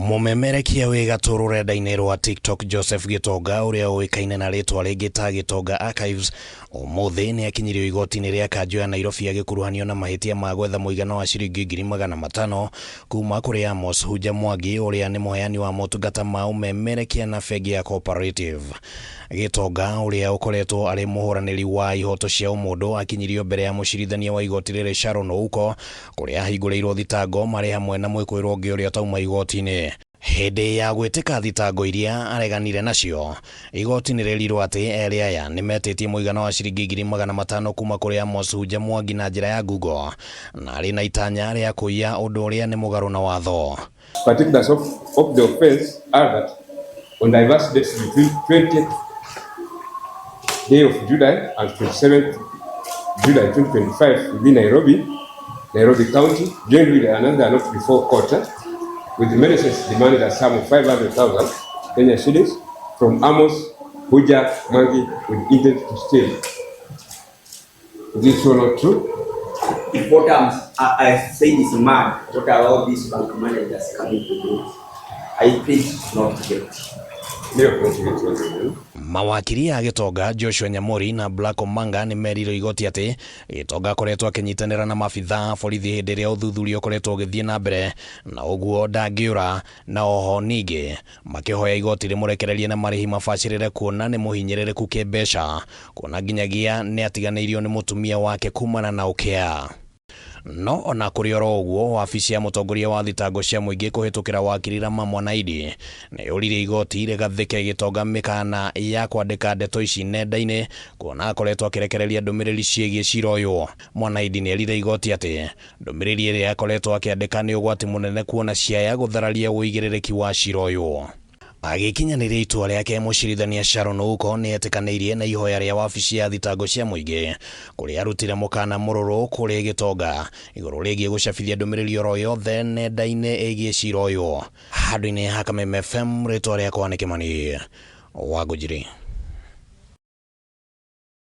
Mumemerekia wi gatũ rũrenda-inĩ rwa TikTok Joseph Gitonga uria ũĩkaine na rĩtwa rĩngĩ ta Gitonga Archives ũmũthĩ nĩ akinyirio igoti-inĩ rĩa kanjũ ya Nairobi agĩkuruhanio na mahĩtia ma gwetha mũigana wa ciringi 500,000 kuma kũrĩ Amos Hunja Mwangi ũrĩa nĩ mũheani wa motungata ma ũmemerekia na bengi ya Cooperative. Gitonga ũrĩa ũkoretwo arĩ mũhũranĩri wa ihoto cia ũmũndũ akinyirio mbere ya mũcirithania wa igoti rĩrĩ Sharon Ouko kũrĩa ahingũrĩirwo thitango marĩ hamwe na mwĩkũĩrwo ũngĩ ũrĩa tauma igoti-inĩ. Hĩndĩ ya gwĩtĩka thitango iria areganire nacio, igoti nĩ rĩrirwo atĩ erĩ aya nĩ metĩtie mũigana wa ciringi 500,000 kuma kũrĩ Amos Hunja Mwangi na njĩra ya Google na arĩ na itanya rĩa kũiya ũndũ ũrĩa nĩ mũgarũ na watho. Particulars of the offense are that on diverse dates between 20th day of July and 27th July 2025 within Nairobi County, joined with another not before court, with the medicines demanded a sum of 500,000 Kenya shillings from Amos Hunja Mwangi with intent to steal. Is this so not true? What I said is mad. What about these bank managers coming to do? I plead not guilty. Mawakiri ya Gitonga Joshua Nyamori na Black Omanga nĩ merire igoti atĩ Gitonga akoretwo akĩnyitanĩra na maabitha borithi hĩndĩ ĩrĩa ũthuthuria ũkoretwo ũgĩthiĩ na mbere na ũguo ndangĩũra, na oho ningĩ makĩhoya igoti rĩmũrekererie na marĩhi mabacĩrĩre kuona nĩ mũhinyĩrĩrĩku kĩmbeca, kuona nginyagia nĩ atiganĩirio nĩ mũtumia wake kumana na ũkĩa. No ona kũrĩ oro ũguo, wabici ya mũtongoria wa thitango cia mũingĩ kũhĩtũkĩra wakiri Rama Mwanaidi nĩ yũrire igoti rĩgathĩke Gitonga mĩkana ya kwandĩka ndeto ici nenda-inĩ, kuona akoretwo akĩrekereria ndũmĩrĩri ciĩgiĩ cira ũyũ. Mwanaidi nĩ erire igoti atĩ ndũmĩrĩri ĩrĩa akoretwo akĩandĩka nĩ ũgwati mũnene kuona ciaya gũthararia ũigĩrĩrĩki wa cira ũyũ. Agĩkinyanĩria itua rĩake mũcirithania Sharon Ouko nĩ etĩkanĩirie na ihoya rĩa wabici ya thitango cia mũingĩ kũrĩa arutire mũkana mũrũrũ kũrĩ Gitonga igũrũ rĩgiĩ gũcabithia ndũmĩrĩri oro yothe nenda-inĩ ĩgiĩ cira ũyũ. Handũ-inĩ ha Kameme FM, rĩtwa rĩakwa nĩ Kĩmani Wangũnjiri.